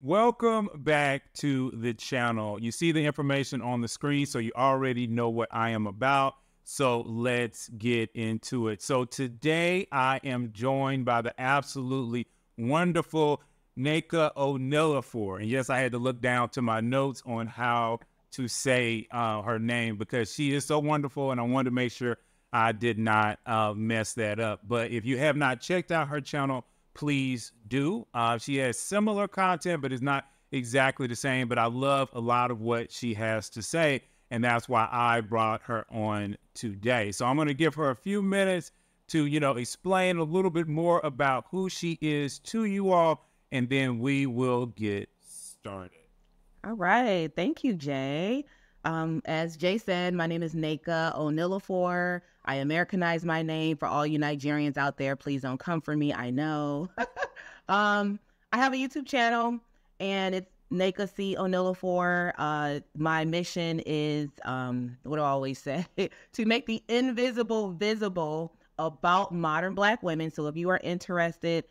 Welcome back to the channel. You see the information on the screen, so you already know what I am about. So let's get into it. So today I am joined by the absolutely wonderful Nneka For. And yes, I had to look down to my notes on how to say her name because she is so wonderful, and I wanted to make sure I did not mess that up. But if you have not checked out her channel, please do. She has similar content, but it's not exactly the same. But I love a lot of what she has to say, and that's why I brought her on today. So I'm going to give her a few minutes to, explain a little bit more about who she is to you all, and then we will get started. All right. Thank you, Jay. As Jay said, my name is Nneka Onila For. I Americanized my name for all you Nigerians out there. Please don't come for me. I know. I have a YouTube channel, and it's Nneka C Onila For. My mission is, what do I always say? To make the invisible visible about modern Black women. So if you are interested,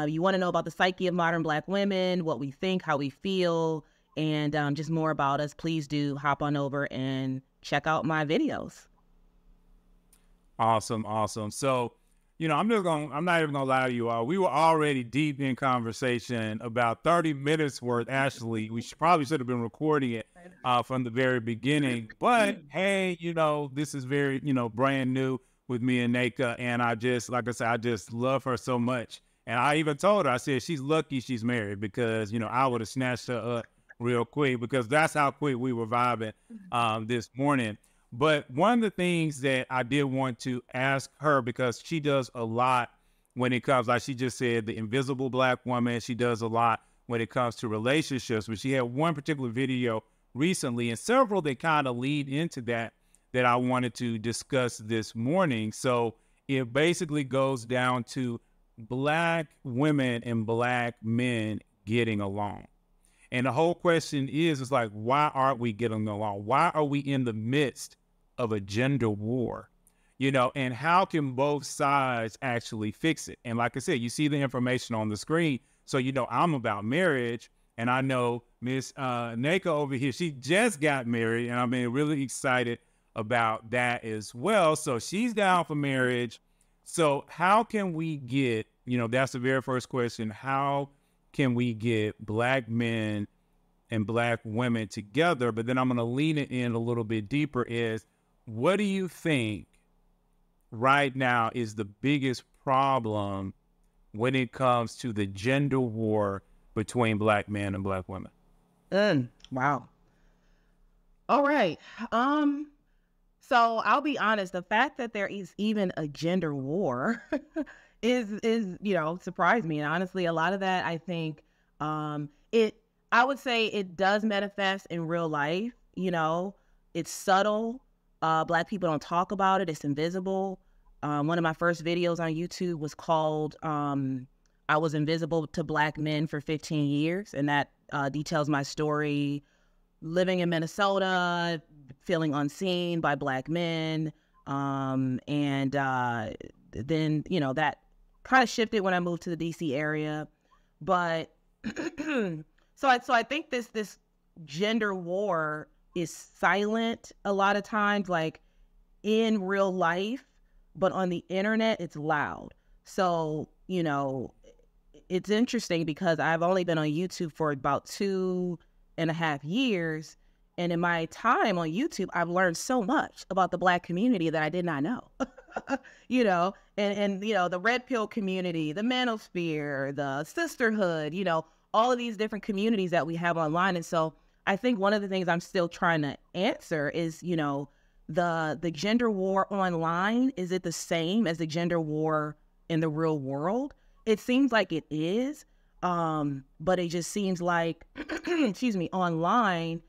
you want to know about the psyche of modern Black women, what we think, how we feel, and just more about us, please do hop on over and check out my videos. Awesome. So, I'm not even gonna lie to you all. We were already deep in conversation, about 30 minutes worth. Actually, we probably should have been recording it from the very beginning. But hey, this is very, brand new with me and Nneka, and like I said, I just love her so much. And I even told her, I said she's lucky she's married because I would have snatched her up real quick because that's how quick we were vibing this morning. But one of the things that I did want to ask her, because she does a lot when it comes, like she just said, the invisible Black woman. She does a lot when it comes to relationships. But she had one particular video recently and several that kind of lead into that I wanted to discuss this morning. So it basically goes down to Black women and Black men getting along. And the whole question is like, why aren't we getting along? Why are we in the midst of a gender war? And how can both sides actually fix it? And like I said, you see the information on the screen. So, I'm about marriage, and I know Miss Nneka over here, she just got married, and I'm really excited about that as well. So she's down for marriage. So how can we get, that's the very first question. How can we get Black men and Black women together? But then I'm going to lean it in a little bit deeper is, what do you think right now is the biggest problem when it comes to the gender war between Black men and Black women? Wow. All right. So I'll be honest, the fact that there is even a gender war is surprised me. And honestly, a lot of that, I think, I would say it does manifest in real life. It's subtle. Black people don't talk about it. It's invisible. One of my first videos on YouTube was called, I was invisible to Black men for 15 years. And that details my story living in Minnesota, feeling unseen by Black men. And then, that kind of shifted when I moved to the DC area. But so I think this gender war is silent a lot of times, like in real life, but on the internet, it's loud. So, it's interesting because I've only been on YouTube for about 2.5 years. And in my time on YouTube, I've learned so much about the Black community that I did not know, and the red pill community, the manosphere, the sisterhood, all of these different communities that we have online. And so I think one of the things I'm still trying to answer is, the gender war online, is it the same as the gender war in the real world? It seems like it is, but it just seems like, excuse me, online,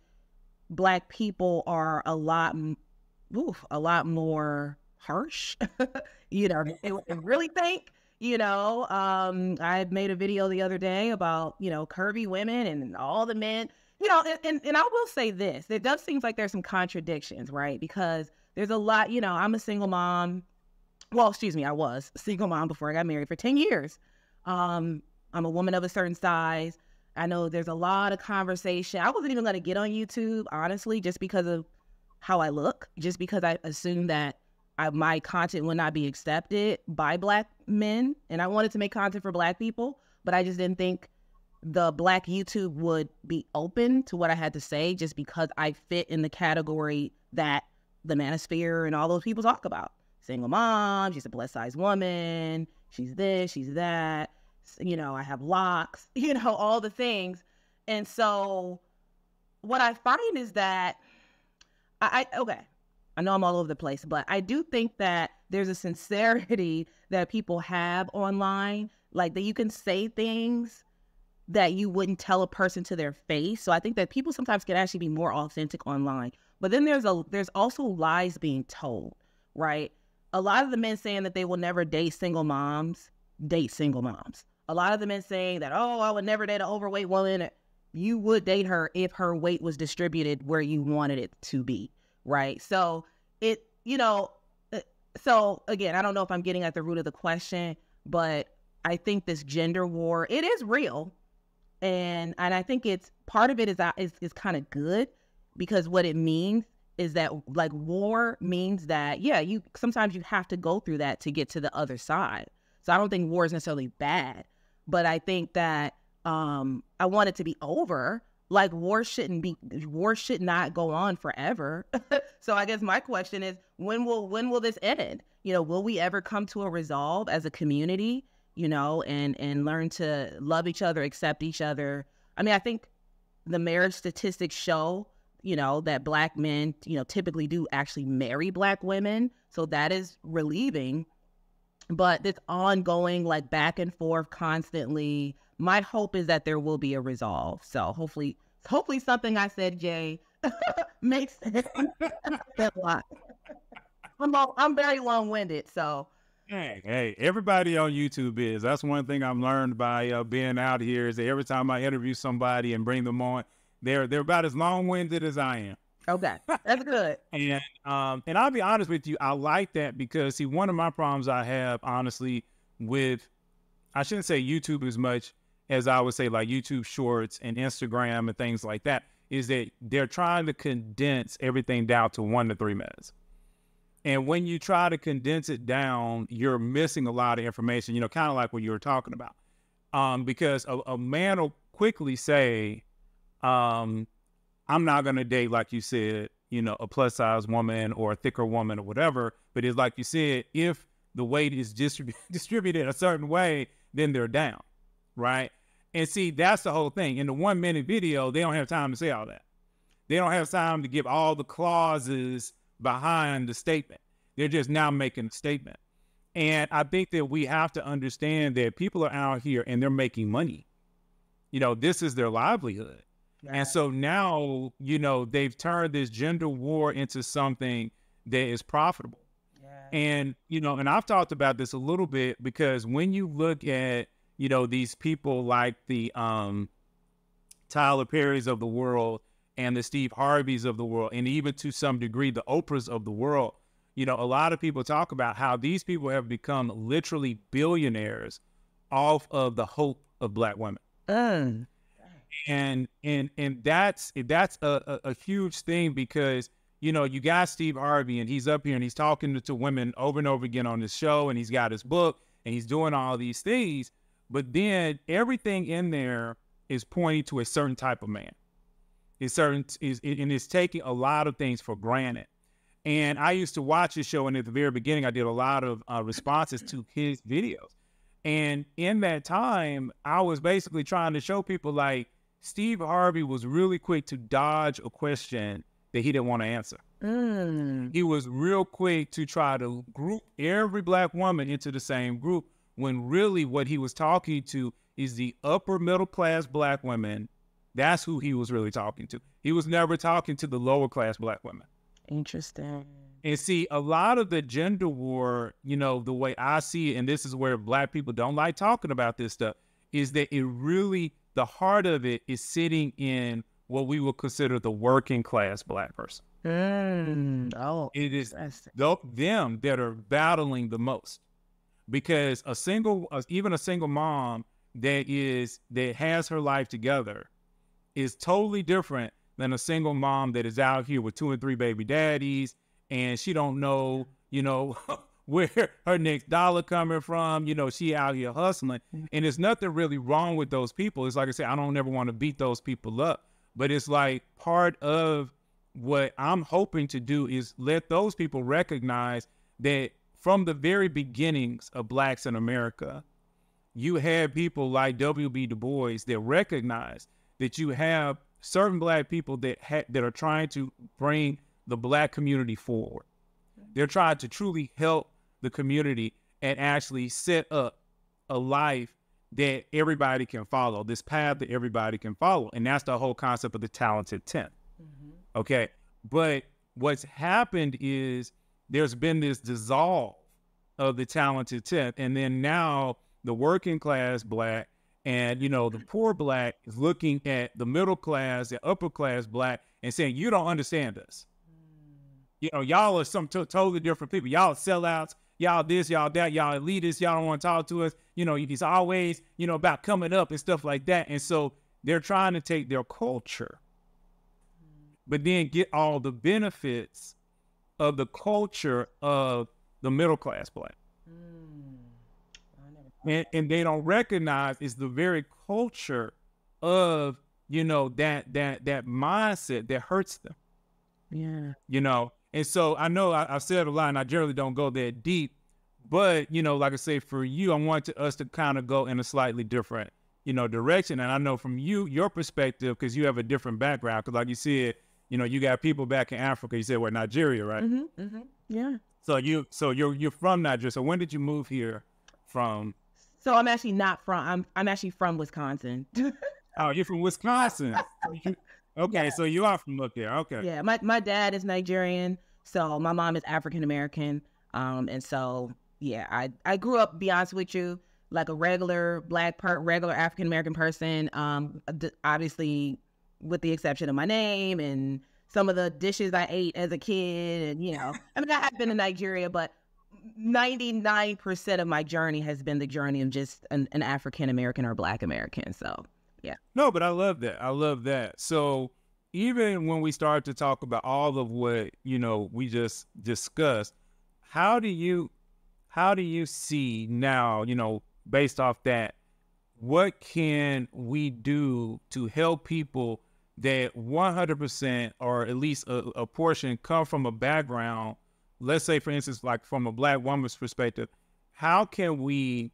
Black people are a lot more harsh. They really think, I made a video the other day about, curvy women and all the men, and I will say this, it does seem like there's some contradictions, right? Because there's a lot, I'm a single mom. Well, excuse me, I was a single mom before I got married for 10 years. I'm a woman of a certain size. I know there's a lot of conversation. I wasn't even going to get on YouTube, honestly, just because of how I look, just because I assumed that my content would not be accepted by Black men. And I wanted to make content for Black people, but I just didn't think the Black YouTube would be open to what I had to say, just because I fit in the category that the manosphere and all those people talk about. Single mom, she's a plus size woman, she's this, she's that, you know, I have locks, you know, all the things. And so what I find is that okay, I know I'm all over the place, but I do think that there's a sincerity that people have online, like that you can say things that you wouldn't tell a person to their face. So I think that people sometimes can actually be more authentic online. But then there's also lies being told, right? A lot of the men saying that they will never date single moms, date single moms. A lot of the men saying that, oh, I would never date an overweight woman. You would date her if her weight was distributed where you wanted it to be, right? So it, you know, so again, I don't know if I'm getting at the root of the question, but I think this gender war, it is real. And I think it's part of it is kind of good, because what it means is that, like, war means that, yeah, sometimes you have to go through that to get to the other side. So I don't think war is necessarily bad, but I think that I want it to be over. Like, war should not go on forever. So I guess my question is, when will this end? You know, will we ever come to a resolve as a community, you know, and learn to love each other, accept each other? I mean, I think the marriage statistics show, you know, that Black men, you know, typically do actually marry Black women. So that is relieving. But this ongoing, like, back and forth constantly, my hope is that there will be a resolve. So hopefully something I said, Jay, makes sense. I'm very long-winded, so. Hey, everybody on YouTube is. That's one thing I've learned by being out here, is that every time I interview somebody and bring them on, they're about as long-winded as I am. Okay, that's good. And I'll be honest with you, I like that, because, see, one of my problems I have, honestly, with, I shouldn't say YouTube as much as I would say like YouTube Shorts and Instagram and things like that, is that they're trying to condense everything down to 1 to 3 minutes. And when you try to condense it down, you're missing a lot of information, you know, kind of like what you were talking about. Because a man will quickly say, I'm not going to date, like you said, you know, a plus size woman or a thicker woman or whatever. But it's like you said, if the weight is distributed a certain way, then they're down, right? And see, that's the whole thing. In the 1 minute video, they don't have time to say all that. They don't have time to give all the clauses behind the statement. They're just now making a statement. And I think that we have to understand that people are out here and they're making money. You know, this is their livelihood. Right. And so now, you know, they've turned this gender war into something that is profitable. Yeah. And, you know, and I've talked about this a little bit, because when you look at, you know, these people like the Tyler Perrys of the world and the Steve Harveys of the world, and even to some degree the Oprahs of the world, you know, a lot of people talk about how these people have become literally billionaires off of the hope of Black women. And that's a huge thing, because, you know, you got Steve Harvey and he's up here and he's talking to women over and over again on this show, and he's got his book and he's doing all these things, but then everything in there is pointing to a certain type of man. It's taking a lot of things for granted. And I used to watch his show, and at the very beginning, I did a lot of responses to his videos. And in that time, I was basically trying to show people, like, Steve Harvey was really quick to dodge a question that he didn't want to answer. He was real quick to try to group every Black woman into the same group, when really what he was talking to is the upper middle class Black women. That's who he was really talking to. He was never talking to the lower class Black women. Interesting. And see, a lot of the gender war, you know, the way I see it, and this is where Black people don't like talking about this stuff, is that it really, the heart of it is sitting in what we would consider the working class Black person. It is them that are battling the most, because even a single mom that has her life together is totally different than a single mom that is out here with 2 and 3 baby daddies, and she don't know, where her next dollar coming from. She out here hustling, and there's nothing really wrong with those people. It's like I said, I don't ever want to beat those people up, but it's like part of what I'm hoping to do is let those people recognize that from the very beginnings of Blacks in America, you had people like W.B. Du Bois that recognize that you have certain Black people that are trying to bring the Black community forward. They're trying to truly help the community and actually set up a life that everybody can follow, this path that everybody can follow. And that's the whole concept of the talented 10th. Okay. But what's happened is there's been this dissolve of the talented 10th. And then now the working class Black and, the poor Black is looking at the middle class, the upper class Black and saying, you don't understand us. Y'all are some totally different people. Y'all are sellouts. Y'all this, y'all that, y'all elitists. Y'all don't want to talk to us. It's always, about coming up and stuff like that. And so they're trying to take their culture, but then get all the benefits of the culture of the middle class Black. And they don't recognize it's the very culture of, that mindset that hurts them. Yeah. And so I know I've said a lot and I generally don't go that deep, but, like I say, for you, I want us to kind of go in a slightly different, direction. And I know from your perspective, because you have a different background, because like you said, you got people back in Africa. You said, Nigeria, right? Yeah. So you're from Nigeria. So when did you move here from? So I'm actually not from, I'm actually from Wisconsin. Oh, you're from Wisconsin. Okay, yeah. So you are from up there. Okay. Yeah, my dad is Nigerian, so my mom is African American. And so yeah, I grew up, to be honest with you, like a regular regular African American person. Obviously, with the exception of my name and some of the dishes I ate as a kid, and I have been to Nigeria, but 99% of my journey has been the journey of just an African American or Black American. So. Yeah. No, but I love that. I love that. So even when we start to talk about all of what, we just discussed, how do you see now, based off that, what can we do to help people that 100% or at least a portion come from a background, let's say, for instance, like from a Black woman's perspective, how can we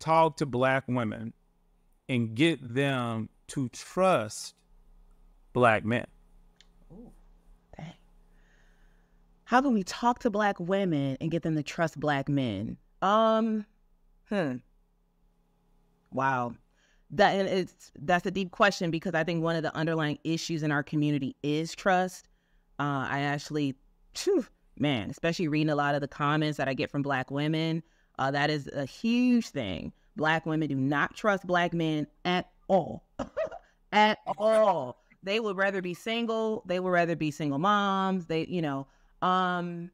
talk to Black women and get them to trust Black men? Ooh, dang. How can we talk to Black women and get them to trust Black men? Wow. That's a deep question, because I think one of the underlying issues in our community is trust. I actually, especially reading a lot of the comments that I get from Black women, that is a huge thing. Black women do not trust Black men at all. At all. They would rather be single. They would rather be single moms. And I'm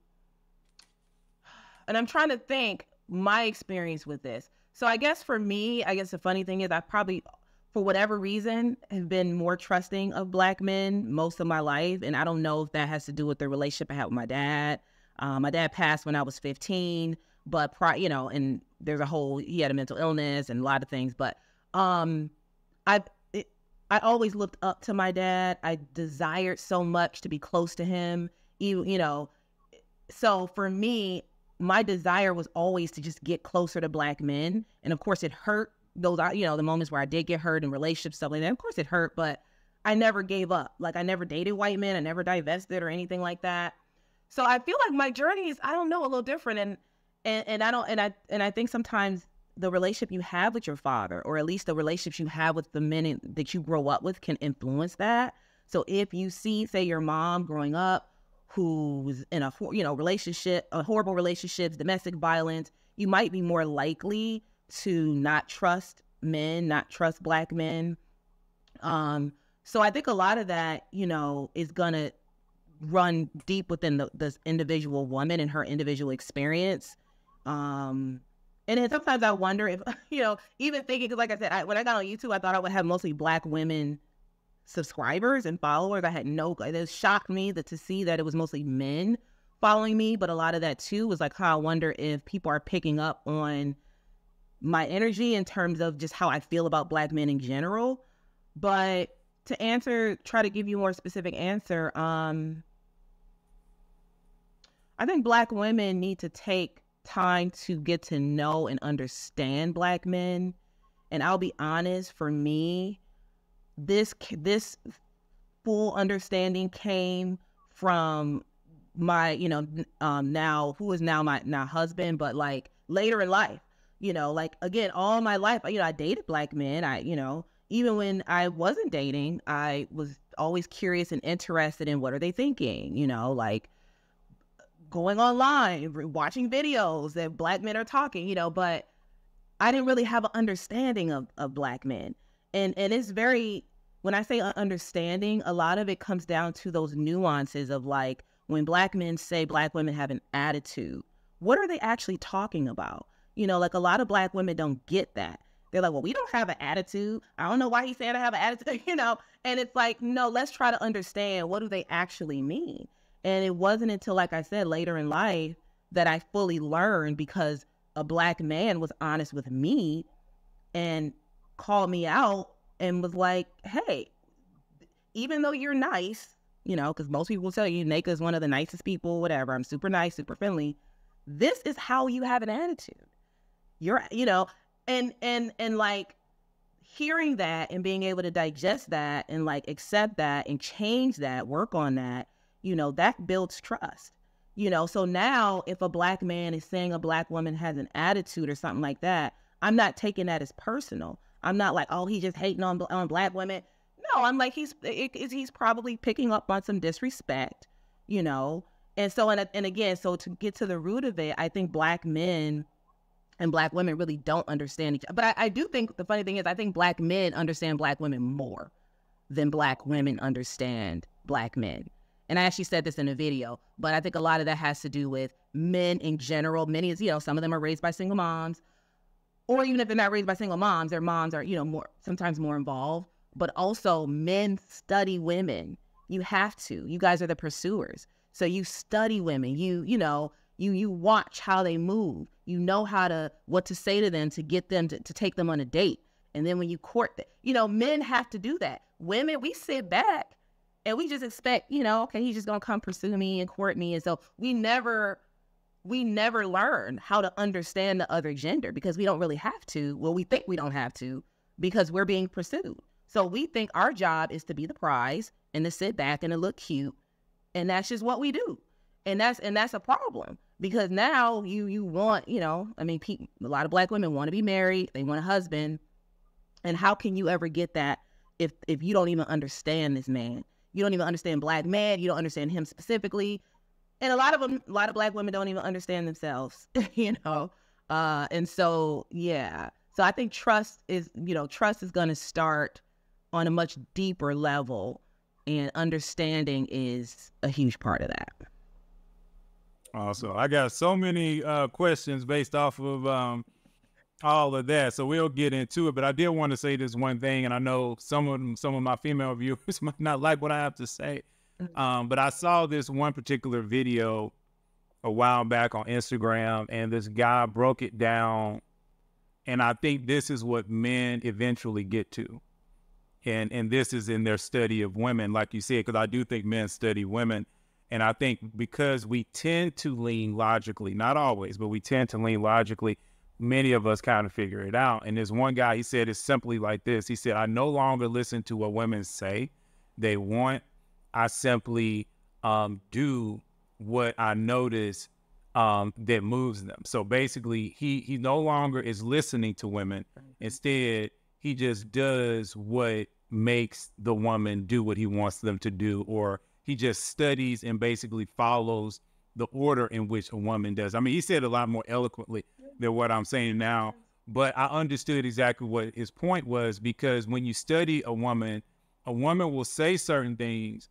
trying to think my experience with this. So I guess for me, the funny thing is I probably, for whatever reason, have been more trusting of Black men most of my life. And I don't know if that has to do with the relationship I had with my dad. My dad passed when I was 15. But and there's he had a mental illness and a lot of things. But I always looked up to my dad. I desired so much to be close to him. So for me, my desire was always to just get closer to Black men. And of course, it hurt. Those are the moments where I did get hurt in relationships, stuff like that. Of course, it hurt, but I never gave up. Like, I never dated white men. I never divested or anything like that. So I feel like my journey is, a little different. And I think sometimes the relationship you have with your father, or at least the relationships you have with the men that you grow up with, can influence that. So if you see, say, your mom growing up who's in a horrible relationships, domestic violence, you might be more likely to not trust men, not trust Black men. So I think a lot of that, is gonna run deep within the individual woman and her individual experience. And And then sometimes I wonder if, even thinking, because like I said, when I got on YouTube, I thought I would have mostly Black women subscribers and followers. I had it shocked me to see that it was mostly men following me. But a lot of that too was like how I wonder if people are picking up on my energy in terms of just how I feel about Black men in general. But to try to give you a more specific answer, I think Black women need to take time to get to know and understand Black men. And I'll be honest, for me, this full understanding came from my, now who is now my husband, but like later in life, like again, all my life, I dated Black men. Even when I wasn't dating, I was always curious and interested in what are they thinking, like going online, watching videos that Black men are talking, but I didn't really have an understanding of Black men. And it's when I say understanding, a lot of it comes down to those nuances of like, when Black men say Black women have an attitude, what are they actually talking about? Like a lot of Black women don't get that. They're like, well, we don't have an attitude. I don't know why he's saying I have an attitude, and it's like, no, let's try to understand what do they actually mean. And it wasn't until, like I said, later in life that I fully learned, because a Black man was honest with me and called me out and was like, hey, even though you're nice, because most people will tell you Nneka is one of the nicest people, whatever. I'm super nice, super friendly. This is how you have an attitude. You're, and like hearing that and being able to digest that and like accept that and change that, work on that, that builds trust. So now if a Black man is saying a Black woman has an attitude or something like that, I'm not taking that as personal. I'm not like, oh, he's just hating on Black women. No, I'm like, he's probably picking up on some disrespect, And so, and again, so to get to the root of it, I think Black men and Black women really don't understand each other. But I do think the funny thing is, I think Black men understand Black women more than Black women understand Black men. And I actually said this in a video, but I think a lot of that has to do with men in general. Many, some of them are raised by single moms, or even if they're not raised by single moms, their moms are, sometimes more involved. But also men study women. You have to. You guys are the pursuers. So you study women. You watch how they move. You know what to say to them to get them to take them on a date. And then when you court them, men have to do that. Women, we sit back and we just expect, okay, he's just going to come pursue me and court me. And so we never learn how to understand the other gender, because we don't really have to. Well, we think we don't have to because we're being pursued. So we think our job is to be the prize and to sit back and to look cute. And that's just what we do. And that's a problem, because now you want, a lot of Black women want to be married. They want a husband. And how can you ever get that if you don't even understand this man? You don't even understand Black man. You don't understand him specifically. And a lot of Black women don't even understand themselves, and so, yeah. So I think trust is going to start on a much deeper level, and understanding is a huge part of that. Also, I got so many questions based off of all of that, so we'll get into it. But I did want to say this one thing, and I know some of my female viewers might not like what I have to say, but I saw this one particular video a while back on Instagram, and this guy broke it down, and I think this is what men eventually get to. And this is in their study of women, like you said, because I do think men study women. And I think because we tend to lean logically, not always, but we tend to lean logically, many of us kind of figure it out. And there's one guy, he said it's simply like this. He said, I no longer listen to what women say they want. I simply do what I notice that moves them. So basically, he no longer is listening to women. Instead, he just does what makes the woman do what he wants them to do, or he just studies and basically follows the order in which a woman does. I mean, he said a lot more eloquently than what I'm saying now, but I understood exactly what his point was, because when you study a woman will say certain things,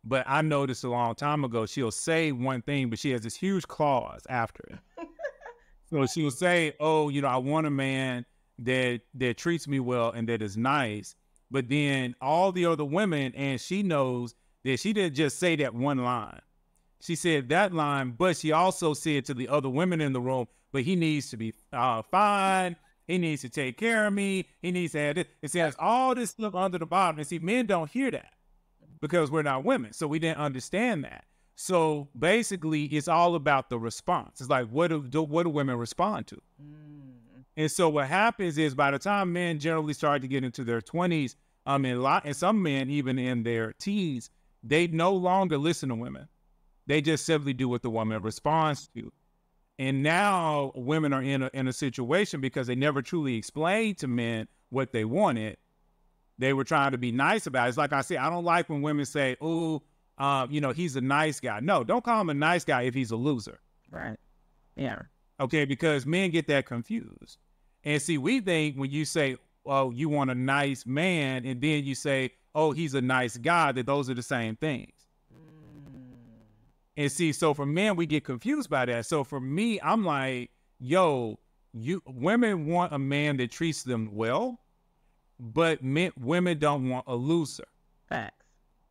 but I noticed a long time ago, she'll say one thing, but she has this huge clause after it. So she will say, "Oh, I want a man that treats me well and that is nice." But then all the other women, and she knows that she didn't just say that one line. She said that line, but she also said to the other women in the room, "But he needs to be fine. He needs to take care of me. He needs to have this." It says all this stuff under the bottom. And see, men don't hear that because we're not women, so we didn't understand that. So basically, it's all about the response. It's like, what do women respond to? And so what happens is, by the time men generally start to get into their 20s, and some men even in their teens, they no longer listen to women. They just simply do what the woman responds to. And now women are in a situation because they never truly explained to men what they wanted. They were trying to be nice about it. It's like I said, I don't like when women say, "Oh, he's a nice guy." No, don't call him a nice guy if he's a loser. Right. Yeah. Okay, because men get that confused. And see, we think when you say, "Oh, you want a nice man," and then you say, "Oh, he's a nice guy," that those are the same things. And see, so for men, we get confused by that. So for me, I'm like, yo, women want a man that treats them well, but women don't want a loser. Facts.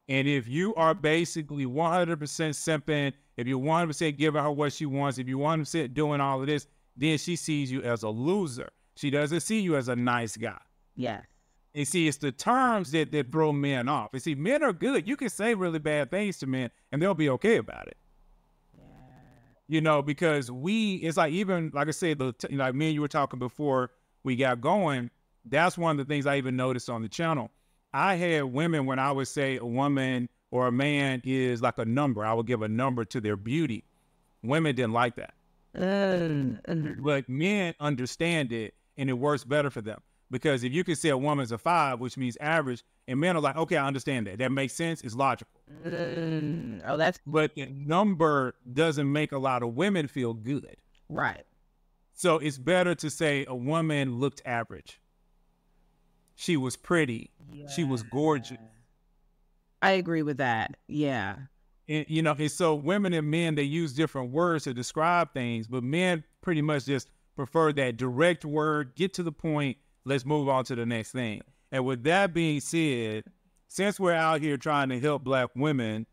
And if you are basically 100% simping, if you're 100% giving her what she wants, if you're 100% doing all of this, then she sees you as a loser. She doesn't see you as a nice guy. Yeah. And see, it's the terms that throw men off. And see, men are good. You can say really bad things to men, and they'll be okay about it. Yeah. Because it's like, even, like I said, like me and you were talking before we got going, that's one of the things I even noticed on the channel. I had women, when I would say a woman or a man is like a number, I would give a number to their beauty. Women didn't like that. But men understand it, and it works better for them. Because if you can say a woman's a 5, which means average, and men are like, okay, I understand that. That makes sense. It's logical. But the number doesn't make a lot of women feel good. Right. So it's better to say a woman looked average. She was pretty. Yeah. She was gorgeous. I agree with that. Yeah. And, and so women and men, they use different words to describe things, but men pretty much just prefer that direct word, get to the point, let's move on to the next thing. And with that being said, since we're out here trying to help Black women,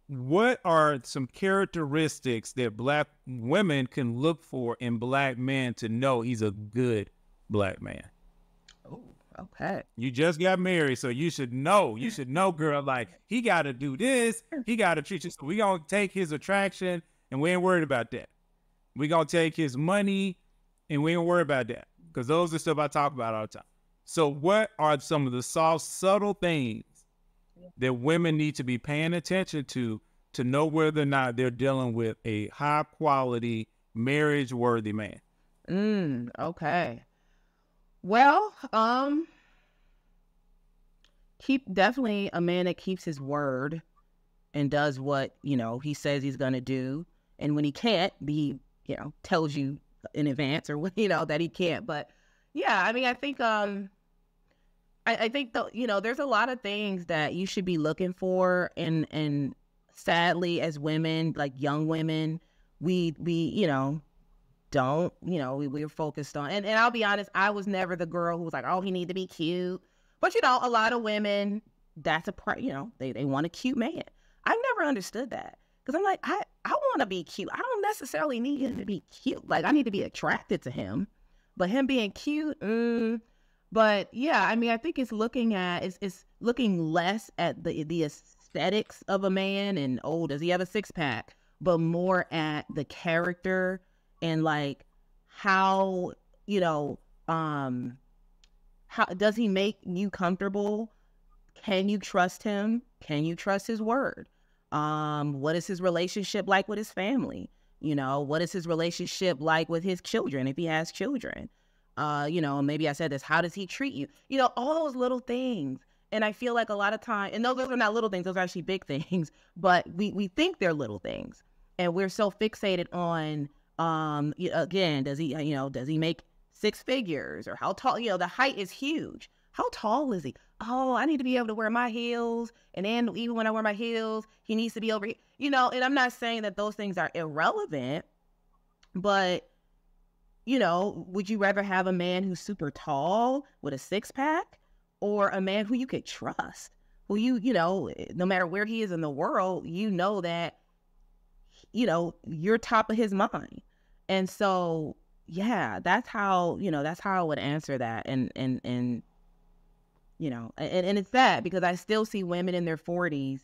what are some characteristics that Black women can look for in Black men to know he's a good Black man? Oh, okay. You just got married, so you should know. You should know, girl, like, he got to do this. He got to treat you. So we going to take his attraction, and we ain't worried about that. We going to take his money, and we ain't worried about that. Because those are stuff I talk about all the time. So what are some of the soft, subtle things that women need to be paying attention to know whether or not they're dealing with a high-quality, marriage-worthy man? Okay. Well, definitely a man that keeps his word and does what, he says he's going to do. And when he can't, he, tells you in advance or, that he can't. But yeah, I mean, I think, I think there's a lot of things that you should be looking for. And sadly, as women, like young women, we don't, we're focused on, and I'll be honest, I was never the girl who was like, oh, he need to be cute. But, a lot of women, that's they want a cute man. I never understood that. Because I'm like, I want to be cute. I don't necessarily need him to be cute. Like, I need to be attracted to him. But him being cute, But yeah, I mean, I think it's looking less at the aesthetics of a man and, oh, does he have a 6-pack? But more at the character and like how does he make you comfortable? Can you trust him? Can you trust his word? What is his relationship like with his family? What is his relationship like with his children, if he has children? Maybe I said this, how does he treat you? All those little things. And I feel like a lot of time, and those are not little things, those are actually big things, but we think they're little things. And we're so fixated on, again, does he make 6 figures, or how tall, the height is huge. How tall is he? Oh, I need to be able to wear my heels. And then even when I wear my heels, he needs to be over here, and I'm not saying that those things are irrelevant, but would you rather have a man who's super tall with a six-pack, or a man who you could trust, who no matter where he is in the world, that, you're top of his mind. And so, yeah, that's how I would answer that. And it's sad because I still see women in their 40s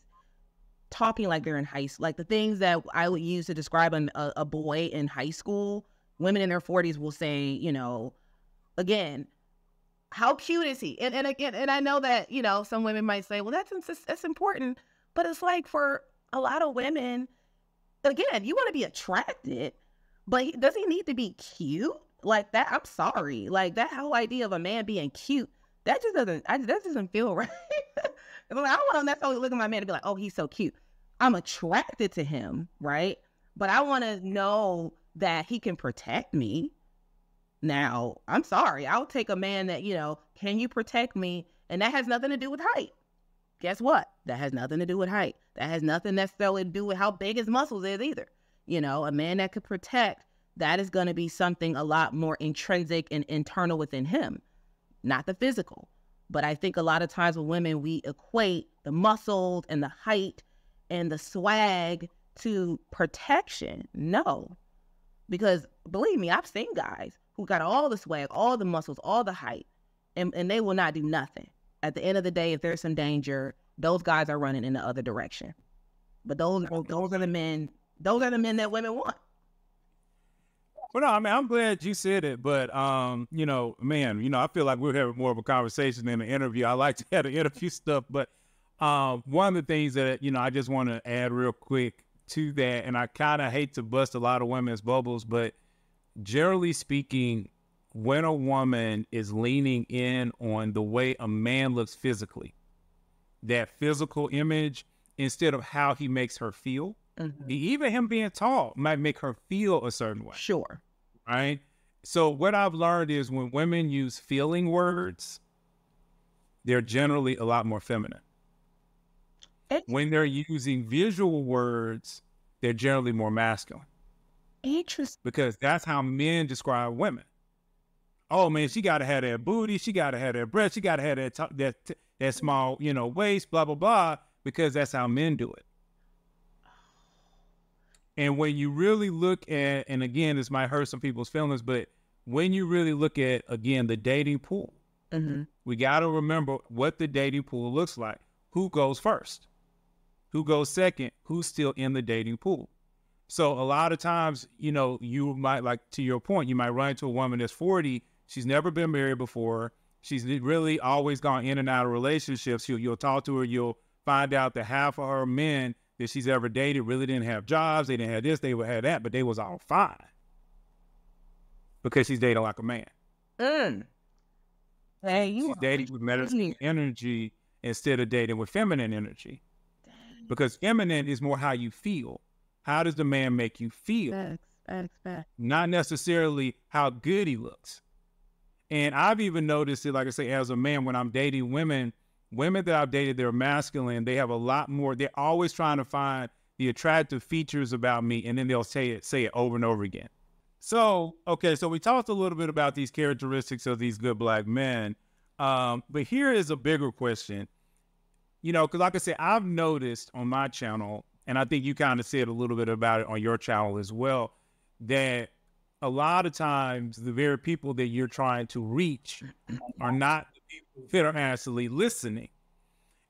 talking like they're in high school. Like the things that I would use to describe a boy in high school, women in their 40s will say, again, how cute is he? And again, and I know that, some women might say, well, that's important. But it's like, for a lot of women, again, you want to be attracted, but does he need to be cute? Like that, I'm sorry. Like that whole idea of a man being cute, that doesn't feel right. I don't want to necessarily look at my man and be like, oh, he's so cute. I'm attracted to him, right? But I want to know that he can protect me. Now, I'm sorry. I'll take a man that, can you protect me? And that has nothing to do with height. Guess what? That has nothing to do with height. That has nothing necessarily to do with how big his muscles is either. A man that could protect, that is going to be something a lot more intrinsic and internal within him, not the physical. But I think a lot of times with women, we equate the muscles and the height and the swag to protection. No, because believe me, I've seen guys who got all the swag, all the muscles, all the height, and they will not do nothing. At the end of the day, if there's some danger, those guys are running in the other direction. But those are the men. Those are the men that women want. Well, no, I mean, I'm glad you said it, but, man, I feel like we're having more of a conversation than an interview. I like to have the interview stuff, but one of the things that, I just want to add real quick to that, and I kind of hate to bust a lot of women's bubbles, but generally speaking, when a woman is leaning in on the way a man looks physically, that physical image, instead of how he makes her feel, even him being tall might make her feel a certain way. Sure. Right? So what I've learned is when women use feeling words, they're generally a lot more feminine. When they're using visual words, they're generally more masculine. Interesting. Because that's how men describe women. Oh, man, she got to have that booty. She got to have that breast. She got to have that small, waist, blah, blah, blah, because that's how men do it. And when you really look at, and again, this might hurt some people's feelings, but when you really look at, again, the dating pool, we got to remember what the dating pool looks like. Who goes first? Who goes second? Who's still in the dating pool? So a lot of times, you might, like to your point, you might run into a woman that's 40. She's never been married before. She's really always gone in and out of relationships. You'll talk to her. You'll find out that half of her men that she's ever dated really didn't have jobs. They didn't have this. They would have that, but they was all fine because she's dating like a man. Hey, she's dating with masculine energy instead of dating with feminine energy. Because feminine is more how you feel. How does the man make you feel? Facts. Not necessarily how good he looks. And I've even noticed it, like I say, as a man, when I'm dating women that I've dated, they're masculine. They have a lot more. They're always trying to find the attractive features about me, and then they'll say it over and over again. So, okay, so we talked a little bit about these characteristics of these good black men. But here is a bigger question. Because like I said, I've noticed on my channel, and I think you kind of said a little bit about it on your channel as well, that a lot of times the very people that you're trying to reach are not the people that are actually listening.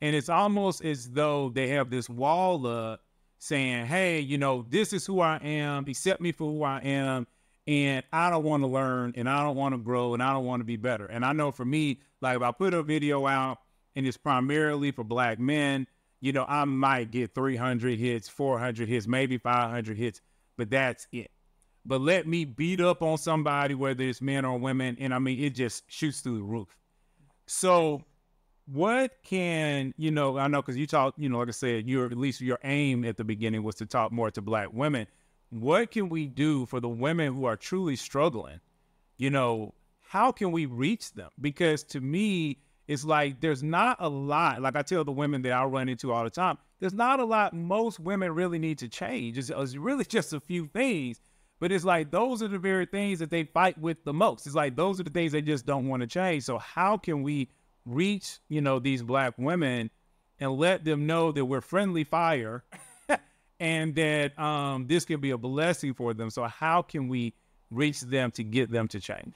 And it's almost as though they have this wall up saying, hey, this is who I am, accept me for who I am, and I don't want to learn, and I don't want to grow, and I don't want to be better. And I know for me, like if I put a video out and it's primarily for black men, I might get 300 hits, 400 hits, maybe 500 hits, but that's it. But let me beat up on somebody, whether it's men or women, and I mean, it just shoots through the roof. So what can, I know because you talk, like I said, at least your aim at the beginning was to talk more to black women. What can we do for the women who are truly struggling? How can we reach them? Because to me, it's like there's not a lot, like I tell the women that I run into all the time, there's not a lot most women really need to change. It's really just a few things. But it's like, those are the very things that they fight with the most. It's like, those are the things they just don't want to change. So how can we reach, these Black women and let them know that we're friendly fire and that this can be a blessing for them? So how can we reach them to get them to change?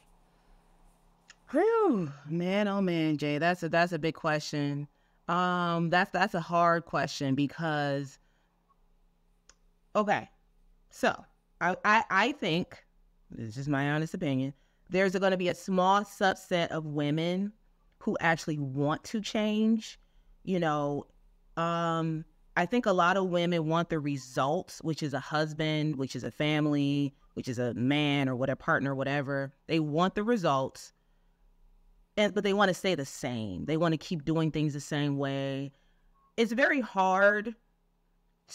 Whew, man, oh man, Jay, that's a big question. That's a hard question because, okay, so I think, this is my honest opinion, there's going to be a small subset of women who actually want to change. I think a lot of women want the results, which is a husband, which is a family, which is a man or whatever, partner, whatever. They want the results, but they want to stay the same. They want to keep doing things the same way. It's very hard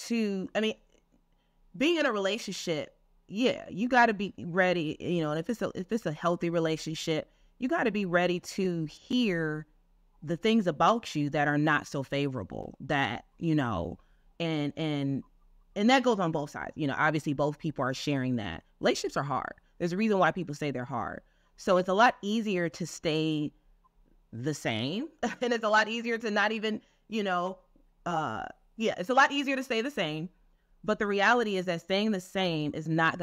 to, being in a relationship, yeah, you got to be ready, and if it's a healthy relationship, you got to be ready to hear the things about you that are not so favorable, that, and that goes on both sides. Obviously both people are sharing that. Relationships are hard. There's a reason why people say they're hard. So it's a lot easier to stay the same. And it's a lot easier to not even, it's a lot easier to stay the same. But the reality is that staying the same is often not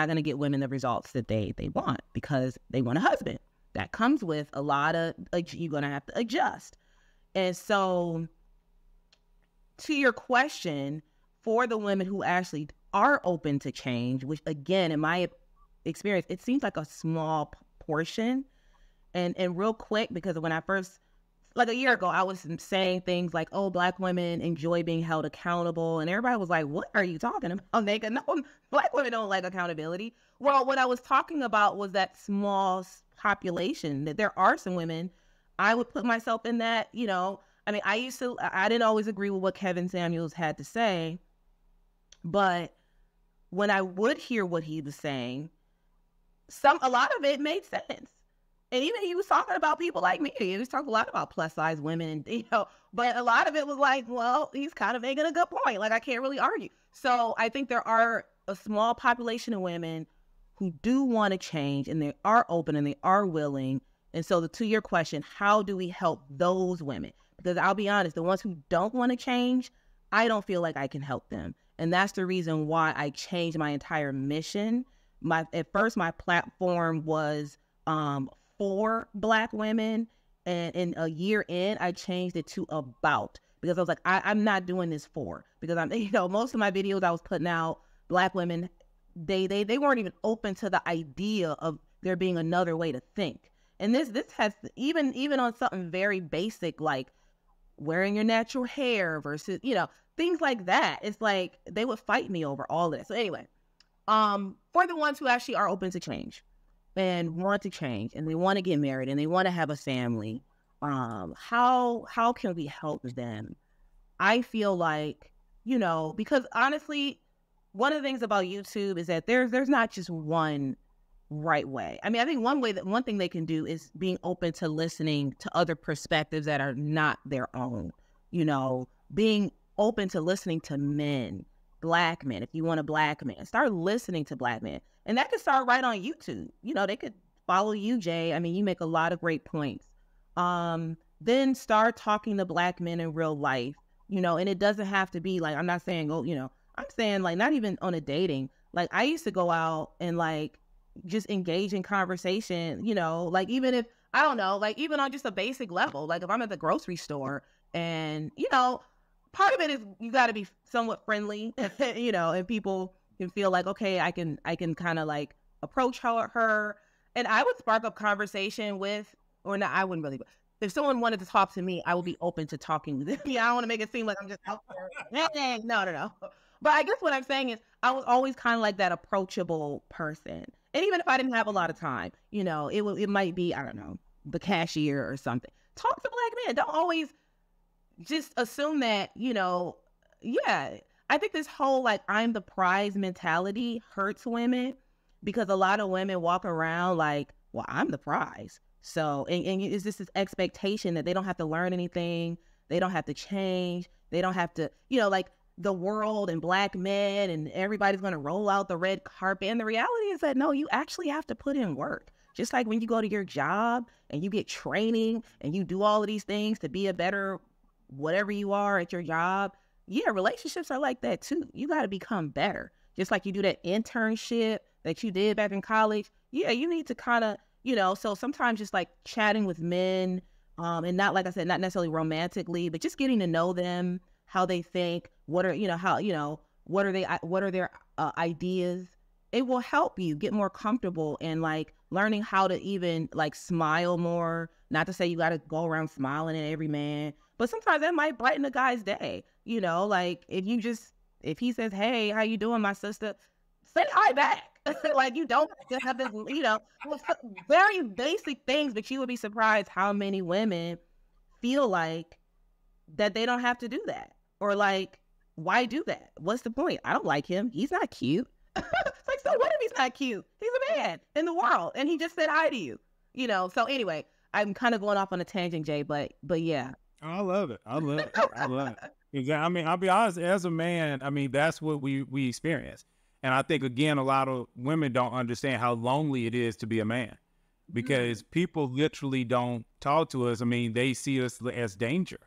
going to get women the results that they want, because they want a husband. That comes with a lot of, you're going to have to adjust. And so to your question, for the women who actually are open to change, which again, in my experience, it seems like a small portion. And real quick, because when I first, like a year ago, I was saying things like, oh, Black women enjoy being held accountable. And everybody was like, what are you talking about, Nneka? No, Black women don't like accountability. Well, what I was talking about was that small population, that there are some women. I would put myself in that, I didn't always agree with what Kevin Samuels had to say. But when I would hear what he was saying, a lot of it made sense. And even he was talking about people like me. He was talking a lot about plus size women, and but a lot of it was like, well, he's kind of making a good point. Like, I can't really argue. So I think there are a small population of women who do want to change, and they are open and they are willing. And so to your question, how do we help those women? Because I'll be honest, the ones who don't want to change, I don't feel like I can help them. And that's the reason why I changed my entire mission. At first, my platform was for Black women. And in a year in, I changed it to about, because I was like, I'm not doing this for, because most of my videos I was putting out, Black women, they weren't even open to the idea of there being another way to think. And this has, even on something very basic, like wearing your natural hair versus, things like that. It's like they would fight me over all of that. So anyway, for the ones who actually are open to change and want to change, and they want to get married and they want to have a family, how can we help them? I feel like, because honestly, one of the things about YouTube is that there's not just one right way. I think one thing they can do is being open to listening to other perspectives that are not their own, being open to listening to men, Black men. If you want a Black man, start listening to Black men. And that could start right on YouTube. They could follow you, Jay. You make a lot of great points. Then start talking to Black men in real life, and it doesn't have to be like, I'm not saying I'm saying like not even on a dating. Like I used to go out and like just engage in conversation, like even if, I don't know, like even on just a basic level, like if I'm at the grocery store and, part of it is you got to be somewhat friendly, and people can feel like, okay, I can kind of like approach her, and I would spark up conversation with, or not, I wouldn't really, but if someone wanted to talk to me, I would be open to talking with them. I don't want to make it seem like I'm just out there. No. But I guess what I'm saying is I was always kind of like that approachable person. And even if I didn't have a lot of time, it might be, I don't know, the cashier or something. Talk to Black men. Don't always just assume that, yeah. I think this whole like I'm the prize mentality hurts women, because a lot of women walk around like, well, I'm the prize. So, and it's just this expectation that they don't have to learn anything. They don't have to change. They don't have to, like, the world and black men and everybody's going to roll out the red carpet. And the reality is that no, you actually have to put in work. Just like when you go to your job and you get training and you do all of these things to be a better whatever you are at your job. Yeah, relationships are like that too. You got to become better. Just like you do that internship that you did back in college. Yeah, you need to kind of, so sometimes just like chatting with men, and not, like I said, not necessarily romantically, but just getting to know them, how they think, what are their ideas. It will help you get more comfortable and like learning how to even like smile more. Not to say you got to go around smiling at every man, but sometimes that might brighten a guy's day. Like if he says, "Hey, how you doing, my sister?" Say hi back. Like you don't have this, very basic things, but you would be surprised how many women feel like that they don't have to do that. Or like, why do that? What's the point? I don't like him. He's not cute. It's like, so what if he's not cute? He's a man in the world and he just said hi to you. So anyway, I'm kind of going off on a tangent, Jay, but yeah. I love it. I love it. I mean, I'll be honest, as a man, I mean, that's what we experience. And I think, again, a lot of women don't understand how lonely it is to be a man because people literally don't talk to us. I mean, they see us as danger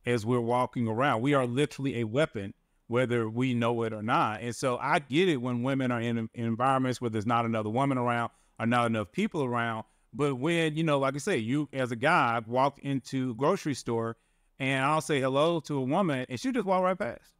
as we're walking around. We are literally a weapon, whether we know it or not. And so I get it when women are in environments where there's not another woman around or not enough people around. But when, like I say, you as a guy walk into a grocery store and I'll say hello to a woman and she'll just walk right past.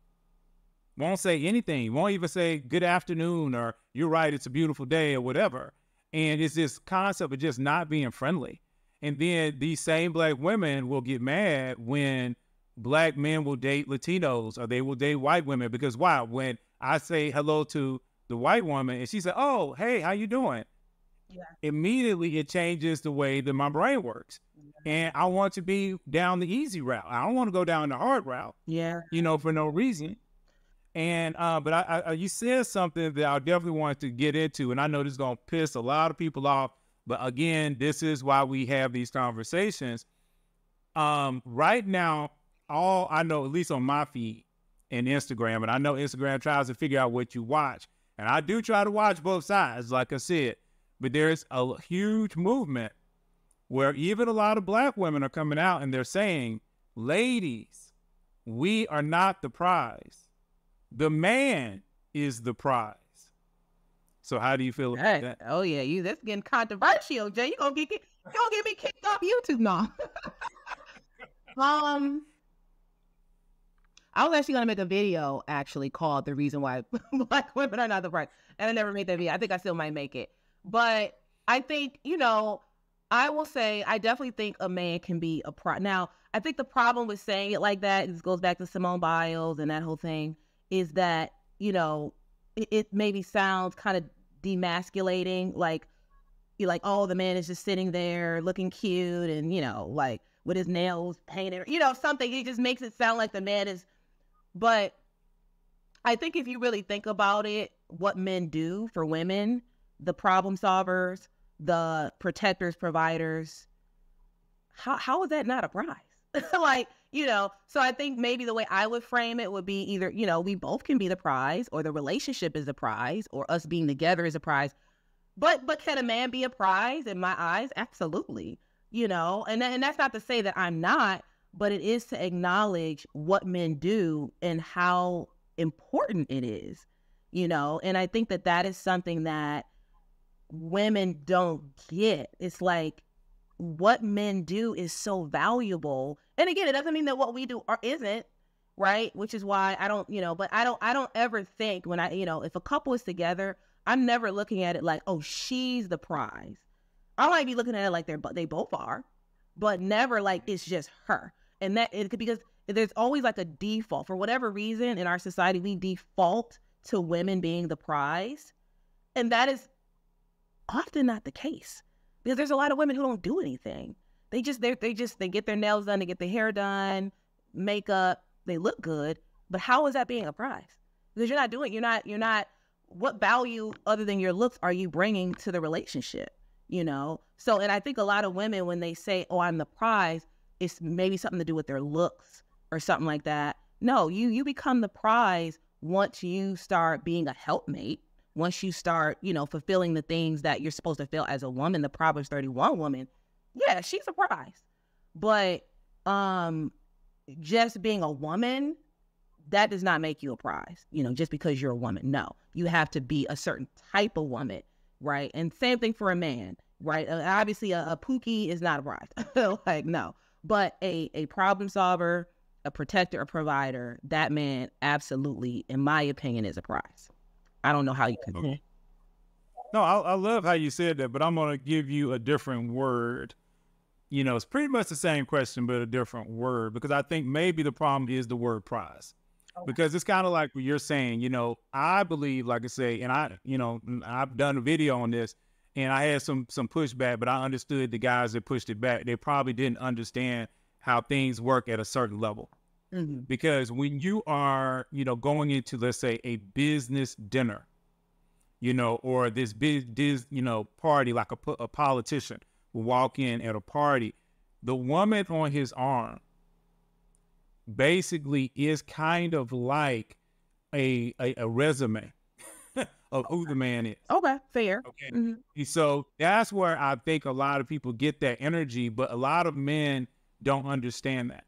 Won't say anything. Won't even say good afternoon or you're right, it's a beautiful day or whatever. And it's this concept of just not being friendly. And then these same black women will get mad when black men will date Latinos or they will date white women because why? When I say hello to the white woman and she said, "Oh, hey, how you doing?" Yeah. Immediately it changes the way that my brain works. Yeah. And I want to be down the easy route. I don't want to go down the hard route. Yeah. For no reason. And but I you said something that I definitely wanted to get into, and I know this is gonna piss a lot of people off. But again, this is why we have these conversations. Right now, all I know, at least on my feed and Instagram, and I know Instagram tries to figure out what you watch, and I do try to watch both sides, like I said. But there's a huge movement where even a lot of black women are coming out and they're saying, "Ladies, we are not the prize. The man is the prize." So how do you feel about that? Oh yeah, that's getting controversial, Jay. You gonna get me kicked off YouTube now? I was actually gonna make a video called "The Reason Why Black Women Are Not the Prize," and I never made that video. I think I still might make it, but I think I will say I definitely think a man can be a prize. Now, I think the problem with saying it like that, this goes back to Simone Biles and that whole thing, is that, it maybe sounds kind of demasculating, like, oh, the man is just sitting there looking cute and, like with his nails painted, something. It just makes it sound like the man is, but I think if you really think about it, what men do for women, the problem solvers, the protectors, providers, how is that not a prize? Like, so I think maybe the way I would frame it would be either, we both can be the prize, or the relationship is the prize, or us being together is a prize. But can a man be a prize in my eyes? Absolutely. And that's not to say that I'm not, but it is to acknowledge what men do and how important it is, and I think that is something that women don't get. It's like, what men do is so valuable. And again, it doesn't mean that what we do isn't, right? Which is why I don't, but I don't ever think when if a couple is together, I'm never looking at it like, oh, she's the prize. I might be looking at it like they both are, but never like it's just her. And that it could, because there's always like a default for whatever reason in our society, we default to women being the prize. And that is often not the case. Because there's a lot of women who don't do anything. They get their nails done, they get their hair done, makeup, they look good. But how is that being a prize? Because you're not, what value other than your looks are you bringing to the relationship? So, and I think a lot of women, when they say, "Oh, I'm the prize," it's maybe something to do with their looks or something like that. No, you become the prize once you start being a helpmate, once you start, fulfilling the things that you're supposed to feel as a woman, the Proverbs 31 woman. Yeah, she's a prize. But just being a woman, that does not make you a prize, just because you're a woman. No, you have to be a certain type of woman, right? And same thing for a man, right? Obviously, a pookie is not a prize. Like, no. But a problem solver, a protector, a provider, that man absolutely, in my opinion, is a prize. I don't know how you can. Okay. No, I love how you said that, but I'm going to give you a different word. It's pretty much the same question, but a different word, because I think maybe the problem is the word prize. Okay. Because it's kind of like what you're saying, I believe, like I say, and I've done a video on this, and I had some pushback, but I understood the guys that pushed it back. They probably didn't understand how things work at a certain level. Mm-hmm. Because when you are, going into, let's say, a business dinner, or this party, like a politician will walk in at a party, the woman on his arm basically is kind of like a resume of who the man is. Okay, fair. Okay. Mm-hmm. So that's where I think a lot of people get that energy, but a lot of men don't understand that.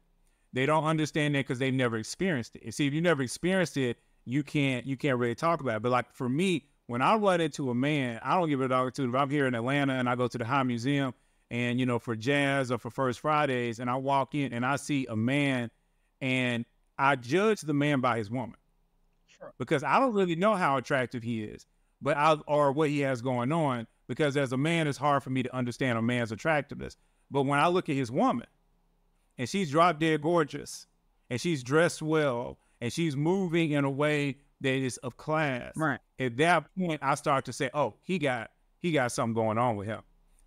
They don't understand that because they've never experienced it. And see, if you never experienced it, you can't really talk about it. But like for me, when I run into a man, I don't give a dog to. If I'm here in Atlanta and I go to the High Museum and, for jazz or for First Fridays, and I walk in and I see a man, and I judge the man by his woman. Sure. Because I don't really know how attractive he is, or what he has going on, because as a man, it's hard for me to understand a man's attractiveness. But when I look at his woman, and she's drop dead gorgeous, and she's dressed well, and she's moving in a way that is of class. Right. At that point, I start to say, oh, he got something going on with him.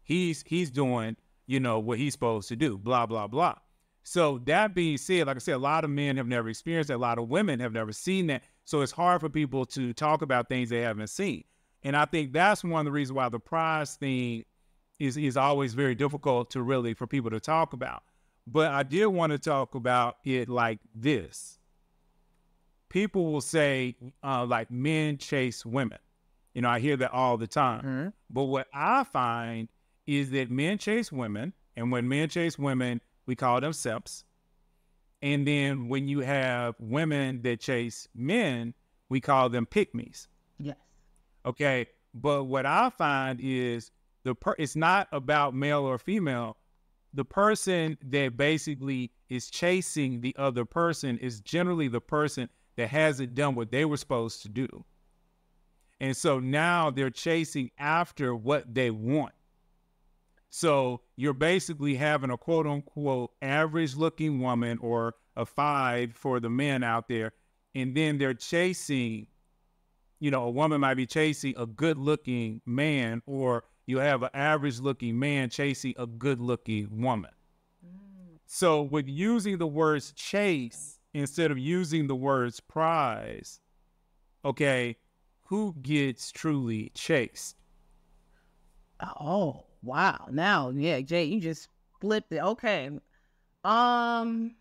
He's doing, what he's supposed to do, blah, blah, blah. So that being said, like I said, a lot of men have never experienced that. A lot of women have never seen that. So it's hard for people to talk about things they haven't seen. And I think that's one of the reasons why the prize thing is always very difficult for people to talk about. But I did want to talk about it like this. People will say, like, men chase women. I hear that all the time. Mm-hmm. But what I find is that men chase women, and when men chase women, we call them simps. And then when you have women that chase men, we call them pick-me's. Yes. Okay. But what I find is it's not about male or female. The person that basically is chasing the other person is generally the person that hasn't done what they were supposed to do. And so now they're chasing after what they want. So you're basically having a quote unquote average looking woman, or a 5 for the men out there. And then they're chasing, a woman might be chasing a good looking man, or you have an average looking man chasing a good looking woman. So with using the words chase instead of using the words prize, okay, who gets truly chased? Oh, wow. Now, yeah, Jay, you just flipped it. Okay. Because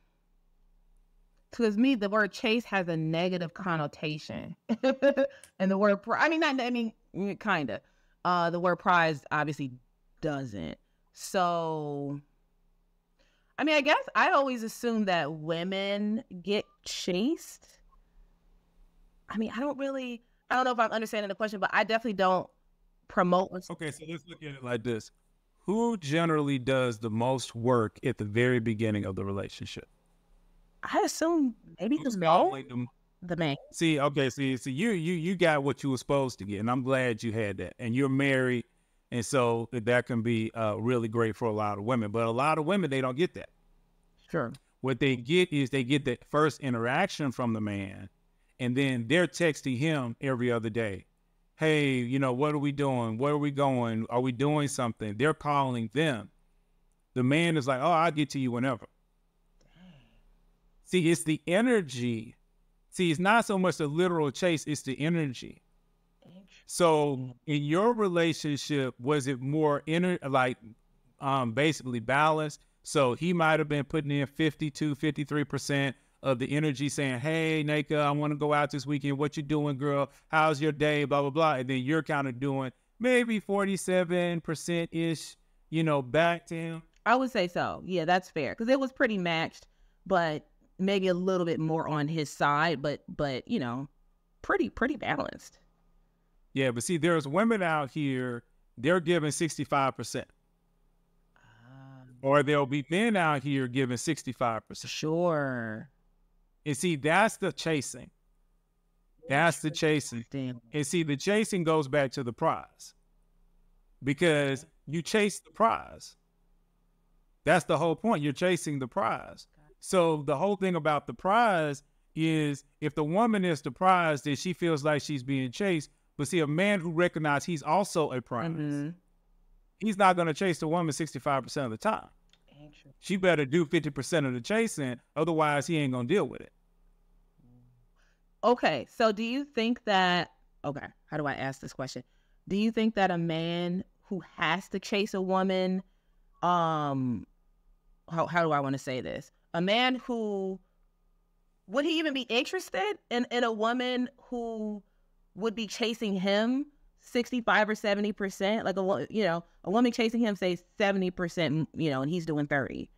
me, the word chase has a negative connotation. And the word, kind of. The word prize obviously doesn't. So, I guess I always assume that women get chased. I don't know if I'm understanding the question, but I definitely don't promote. Okay, so let's look at it like this. Who generally does the most work at the very beginning of the relationship? I assume maybe the man. See, you got what you were supposed to get, and I'm glad you had that. And you're married, and so that can be really great for a lot of women. But a lot of women, they don't get that. Sure. What they get is they get that first interaction from the man, and then they're texting him every other day. Hey, what are we doing? Where are we going? Are we doing something? They're calling them. The man is like, oh, I'll get to you whenever. See, it's the energy. See, it's not so much the literal chase, it's the energy. So in your relationship, was it more basically balanced? So he might have been putting in 52, 53% of the energy saying, hey, Nneka, I want to go out this weekend. What you doing, girl? How's your day? Blah, blah, blah. And then you're kind of doing maybe 47%-ish, back to him. I would say so. Yeah, that's fair. Because it was pretty matched, but maybe a little bit more on his side, but pretty balanced. Yeah, but see, there's women out here, they're giving 65%. Or there'll be men out here giving 65%. Sure. And see, that's the chasing. That's the chasing. And see, the chasing goes back to the prize. Because you chase the prize. That's the whole point. You're chasing the prize. So the whole thing about the prize is if the woman is the prize, then she feels like she's being chased. But see, a man who recognizes he's also a prize, he's not going to chase the woman 65% of the time. She better do 50% of the chasing. Otherwise, he ain't going to deal with it. Okay. So do you think that, okay, how do I ask this question? Do you think that a man who has to chase a woman, how do I want to say this? A man who, would he even be interested in a woman who would be chasing him 65 or 70%? Like a woman chasing him, say 70%, and he's doing 30.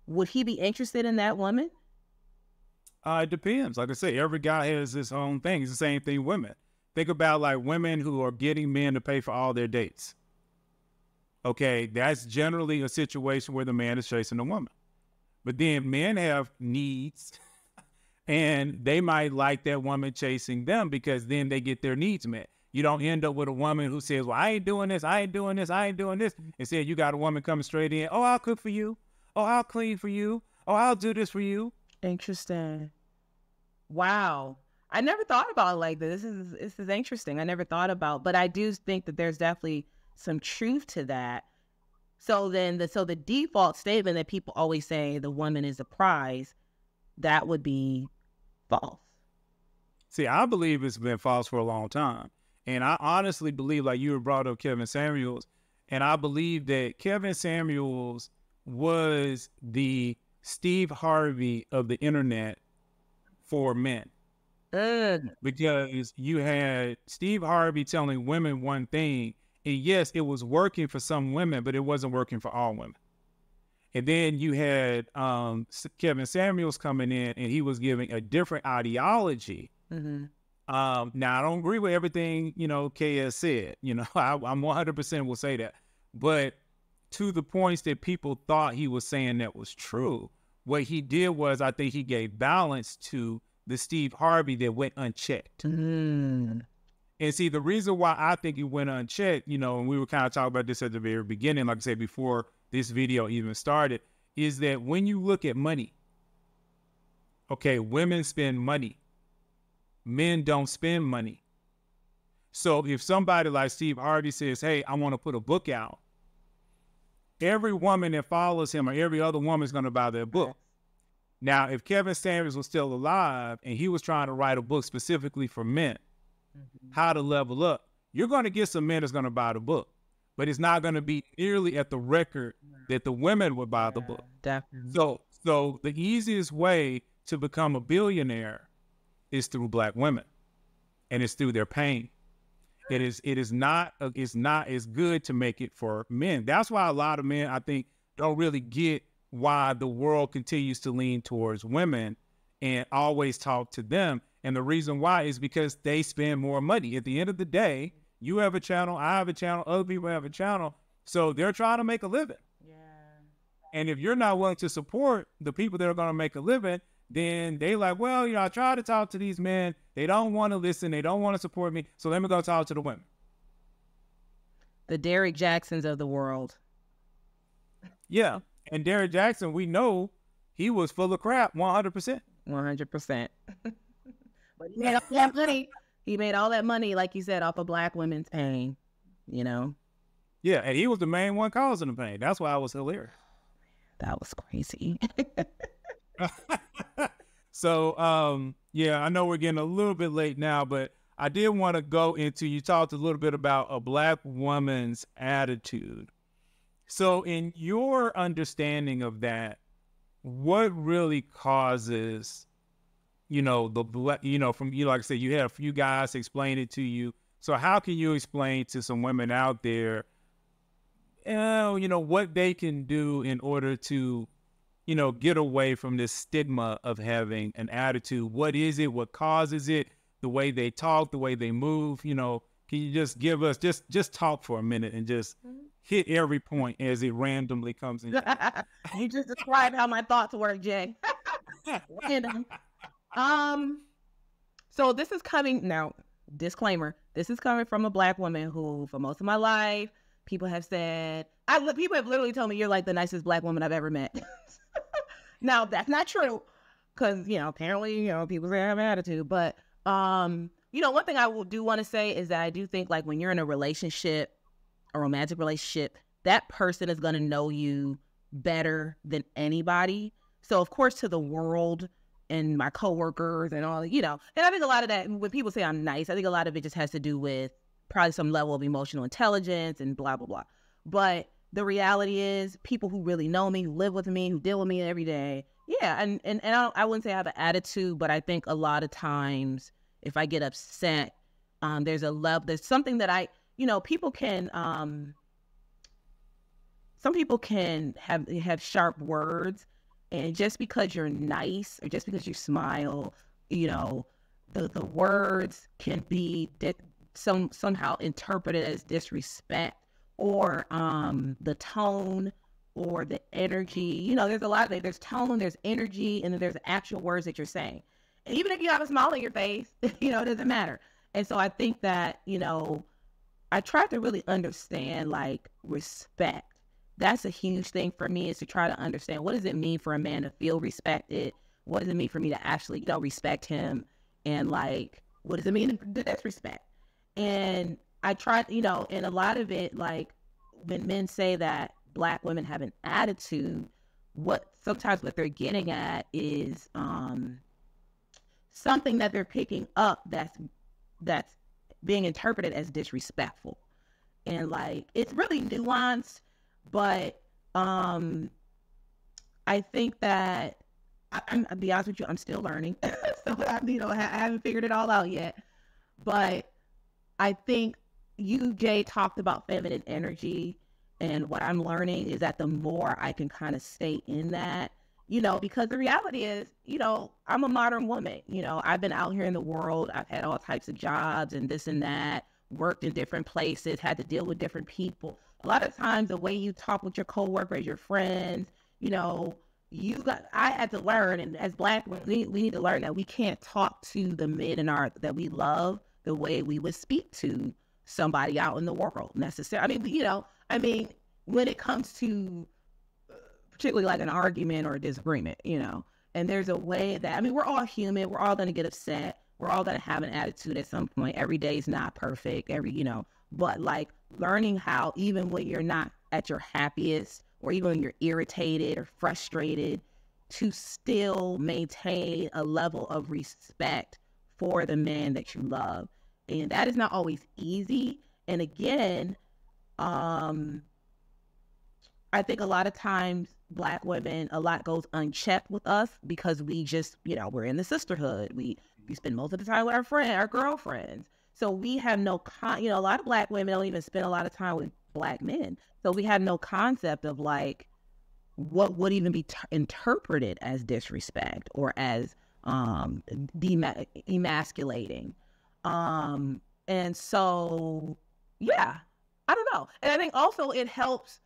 Would he be interested in that woman? It depends. Like I say, every guy has his own thing. It's the same thing with women. Think about like women who are getting men to pay for all their dates. Okay, that's generally a situation where the man is chasing a woman. But then men have needs and they might like that woman chasing them because then they get their needs met. You don't end up with a woman who says, well, I ain't doing this, I ain't doing this, I ain't doing this. Instead, you got a woman coming straight in. Oh, I'll cook for you. Oh, I'll clean for you. Oh, I'll do this for you. Interesting. Wow. I never thought about it like this. This is interesting. I never thought about, but I do think that there's definitely some truth to that. So then the default statement that people always say the woman is a prize, that would be false. See, I believe it's been false for a long time. And I honestly believe, like you brought up Kevin Samuels, and I believe that Kevin Samuels was the Steve Harvey of the internet for men. Because you had Steve Harvey telling women one thing, and yes, it was working for some women, but it wasn't working for all women. And then you had Kevin Samuels coming in, and he was giving a different ideology. Mm-hmm. Now, I don't agree with everything, KS said. I'm 100% will say that. But to the points that people thought he was saying that was true, what he did was I think he gave balance to the Steve Harvey that went unchecked. And see, the reason why I think it went unchecked, and we were kind of talking about this at the very beginning, like I said, before this video even started, is that when you look at money, okay, women spend money. Men don't spend money. So if somebody like Steve Harvey says, hey, I want to put a book out, every woman that follows him or every other woman is going to buy their book. Now, if Kevin Samuels was still alive and he was trying to write a book specifically for men, how to level up, you're going to get some men that's going to buy the book, but it's not going to be nearly at the record that the women would buy the book. Definitely. So the easiest way to become a billionaire is through Black women, and it's through their pain. It's not as good to make it for men. That's why a lot of men, I think, don't really get why the world continues to lean towards women and always talk to them. And the reason why is because they spend more money. At the end of the day, you have a channel, I have a channel, other people have a channel. So they're trying to make a living. Yeah. And if you're not willing to support the people that are going to make a living, then they like, well, I try to talk to these men. They don't want to listen. They don't want to support me. So let me go talk to the women. The Derrick Jacksons of the world. Yeah. And Derrick Jackson, we know he was full of crap, 100%. 100%. But he made all that money. He made all that money, like you said, off of Black women's pain, Yeah, and he was the main one causing the pain. That's why I was hilarious. That was crazy. So, yeah, I know we're getting a little bit late now, but I did want to go into, you talked a little bit about a Black woman's attitude. So in your understanding of that, what really causes from like I said, you had a few guys explain it to you. So how can you explain to some women out there, what they can do in order to, get away from this stigma of having an attitude? What is it? What causes it? The way they talk, the way they move, can you just give us, just talk for a minute and just hit every point as it randomly comes in? You just described how my thoughts work, Jay. Random. So this is coming now, disclaimer, this is coming from a Black woman who, for most of my life, people have said, people have literally told me you're like the nicest Black woman I've ever met. Now, that's not true, because, apparently, people say I have an attitude. But, one thing I do want to say is that I do think, like, when you're in a relationship, a romantic relationship, that person is going to know you better than anybody. So, of course, to the world and my coworkers and all, and I think a lot of that, when people say I'm nice, I think a lot of it just has to do with probably some level of emotional intelligence and blah, blah, blah. But the reality is, people who really know me, who live with me, who deal with me every day, yeah, and I wouldn't say I have an attitude, but I think a lot of times if I get upset, there's something that people can, some people can have sharp words, and just because you're nice or just because you smile, the words can be somehow interpreted as disrespect, or the tone or the energy. There's a lot of there's tone, there's energy, and then there's actual words that you're saying. And even if you have a smile on your face, it doesn't matter. And so I think that, I try to really understand, like, respect. That's a huge thing for me, is to try to understand, what does it mean for a man to feel respected? What does it mean for me to actually, respect him? And, like, what does it mean to disrespect? And I try, and a lot of it, like, when men say that Black women have an attitude, sometimes what they're getting at is something that they're picking up that's being interpreted as disrespectful. And, like, it's really nuanced, but I think that I'll be honest with you, I'm still learning. So I haven't figured it all out yet. But I think you, Jay, talked about feminine energy, and what I'm learning is that the more I can kind of stay in that, because the reality is, I'm a modern woman. I've been out here in the world. I've had all types of jobs and this and that, worked in different places, had to deal with different people. A lot of times the way you talk with your coworkers, your friends, I had to learn, and as Black women, we need to learn that we can't talk to the men that we love the way we would speak to somebody out in the world necessarily. When it comes to particularly like an argument or a disagreement, and there's a way that, we're all human. We're all going to get upset. We're all going to have an attitude at some point. Every day is not perfect. But, like, learning how, even when you're not at your happiest, or even when you're irritated or frustrated, to still maintain a level of respect for the man that you love. And that is not always easy. And again, I think a lot of times Black women, a lot goes unchecked with us, because we just, we're in the sisterhood. We spend most of the time with our girlfriends. So we have no, a lot of Black women don't even spend a lot of time with Black men. So we have no concept of, like, what would even be interpreted as disrespect or as emasculating. And so, yeah, I don't know. And I think also it helps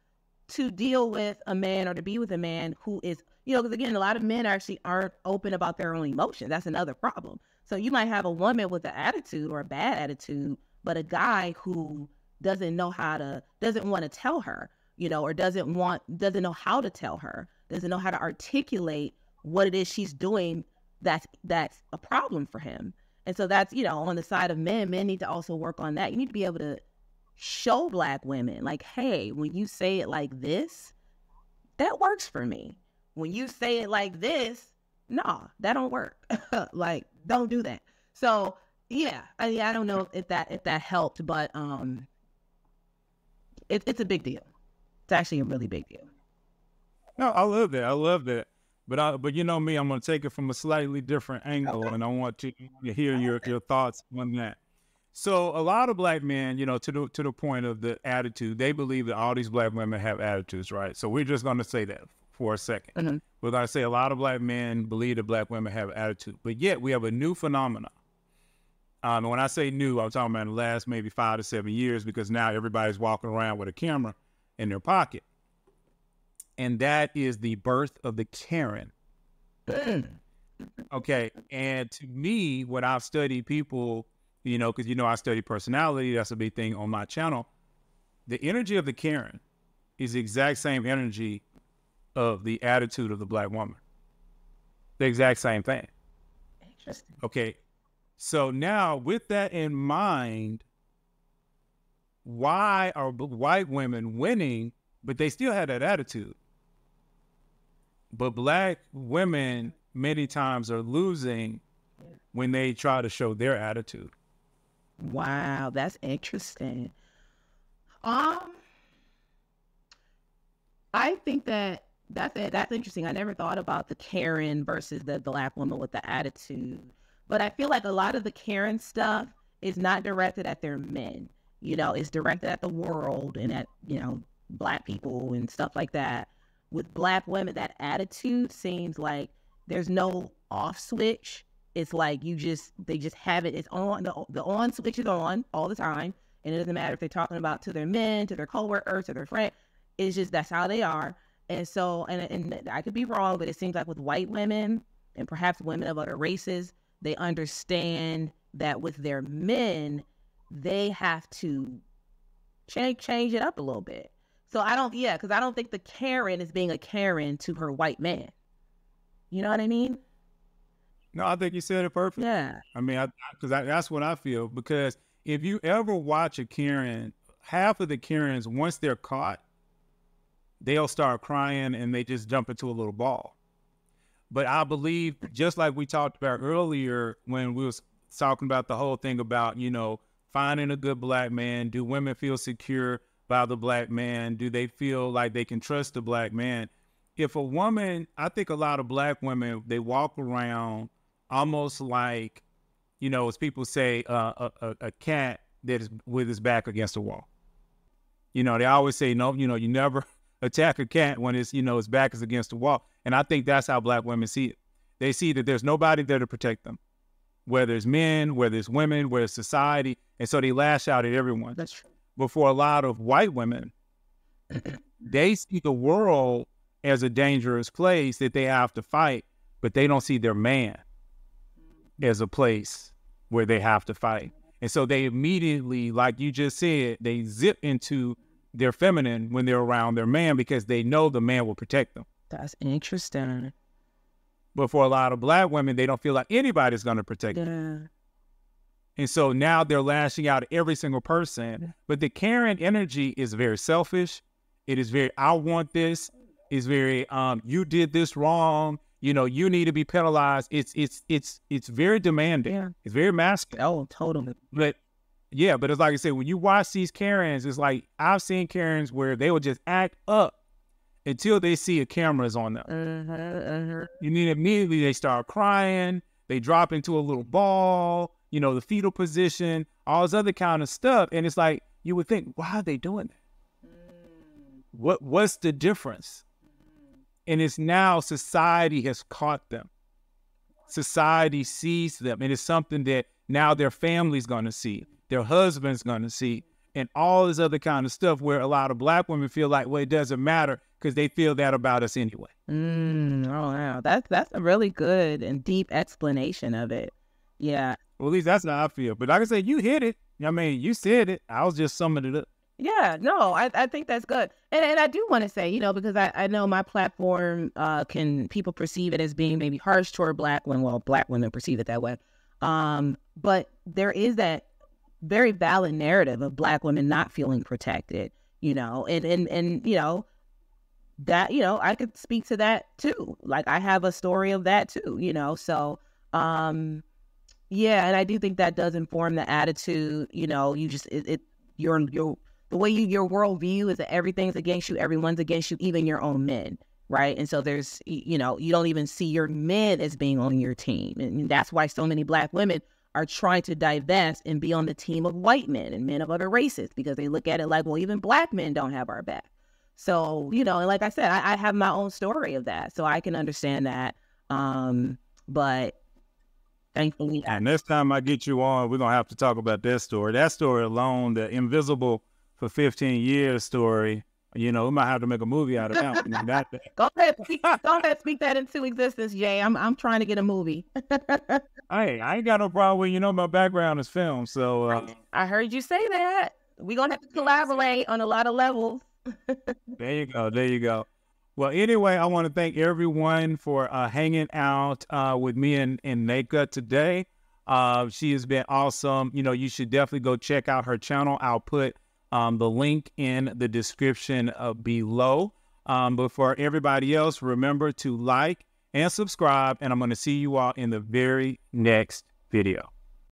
to deal with a man, or to be with a man who is, because again, a lot of men actually aren't open about their own emotions. That's another problem. So you might have a woman with an attitude or a bad attitude, but a guy who doesn't want to tell her, or doesn't know how to tell her, doesn't know how to articulate what it is she's doing that's a problem for him. And so that's, on the side of men need to also work on that. You need to be able to show Black women, like, hey, when you say it like this, that works for me. When you say it like this, nah, that don't work. Like, don't do that. So yeah, I don't know if that helped, but it's a big deal. It's actually a really big deal. No, I love that. But you know me, I'm going to take it from a slightly different angle, Okay. and I want to hear your thoughts on that. So a lot of black men, you know, to the point of the attitude, they believe that all these black women have attitudes, right? So we're just going to say that for a second. Mhm. We're going to say a lot of black men believe that black women have attitude, but yet we have a new phenomenon. And when I say new, I'm talking about the last maybe 5 to 7 years, because now everybody's walking around with a camera in their pocket. And that is the birth of the Karen. Okay. And to me, when I've studied people, you know, because, you know, I study personality, that's a big thing on my channel. The energy of the Karen is the exact same energy of the attitude of the black woman. The exact same thing. Interesting. Okay. So now with that in mind, why are white women winning, but they still have that attitude? But black women many times are losing when they try to show their attitude. Wow, that's interesting. I think that's interesting. I never thought about the Karen versus the black woman with the attitude. But I feel like a lot of the Karen stuff is not directed at their men. You know, it's directed at the world and at, you know, black people and stuff like that. With black women, that attitude seems like there's no off switch. It's like they just have it. It's on, the on switch is on all the time. And it doesn't matter if they're talking about to their men, to their coworkers, to their friends. It's just, that's how they are. And so, and I could be wrong, but it seems like with white women and perhaps women of other races, they understand that with their men, they have to change it up a little bit. So because I don't think the Karen is being a Karen to her white man. You know what I mean? No, I think you said it perfect. Yeah. I mean, because that's what I feel. Because if you ever watch a Karen, half of the Karens, once they're caught, they'll start crying and they just jump into a little ball. But I believe, just like we talked about earlier when we was talking about the whole thing about, you know, finding a good black man, do women feel secure by the black man? Do they feel like they can trust the black man? If a woman, I think a lot of black women, they walk around almost like, you know, as people say, a cat that is with his back against the wall. You know, they always say, no, you know, you never attack a cat when it's, you know, its back is against the wall. And I think that's how black women see it. They see that there's nobody there to protect them, whether it's men, whether it's women, whether it's society. And so they lash out at everyone. That's true. But for a lot of white women, they see the world as a dangerous place that they have to fight, but they don't see their man as a place where they have to fight. And so they immediately, like you just said, they zip into their feminine when they're around their man because they know the man will protect them. That's interesting. But for a lot of black women, they don't feel like anybody's going to protect them. And so now they're lashing out at every single person. But the Karen energy is very selfish. It is very, I want this. It's very, you did this wrong. You know, you need to be penalized. It's very demanding. Yeah. It's very masculine. Oh, totally. But yeah, but it's like I said, when you watch these Karens, it's like I've seen Karens where they will just act up until they see a camera is on them. And then immediately they start crying. They drop into a little ball, you know, the fetal position, all this other kind of stuff. And it's like, you would think, why are they doing that? What's the difference? And it's now society has caught them. Society sees them. And it's something that now their family's going to see, their husband's going to see, and all this other kind of stuff where a lot of black women feel like, well, it doesn't matter because they feel that about us anyway. Oh, wow. That's a really good and deep explanation of it. Yeah. Well, at least that's how I feel. But like I said, you hit it. I mean, you said it. I was just summing it up. Yeah, no, I think that's good. And I do want to say, you know, because I know my platform people perceive it as being maybe harsh toward black women. Well, black women perceive it that way. But there is that very valid narrative of black women not feeling protected, you know, and you know, that, you know, I could speak to that too. Like I have a story of that too, you know, so yeah, and I do think that does inform the attitude, you know, you just your the way your worldview is that everything's against you, everyone's against you, even your own men. right? And so there's, you know, you don't even see your men as being on your team. And that's why so many Black women are trying to divest and be on the team of white men and men of other races, because they look at it like, well, even Black men don't have our back. So, you know, and like I said, I have my own story of that, so I can understand that. But thankfully, And next time I get you on, we're going to have to talk about that story. That story alone, the Invisible for 15 Years story, you know, we might have to make a movie out of that. Go ahead, speak that into existence, Jay. I'm trying to get a movie. Hey, I ain't got no problem with, you know, my background is film. So I heard you say that. We're going to have to collaborate on a lot of levels. There you go. There you go. Well, anyway, I want to thank everyone for hanging out with me and Nneka today. She has been awesome. You know, you should definitely go check out her channel. I'll put the link in the description below. But for everybody else, remember to like and subscribe, and I'm going to see you all in the very next video.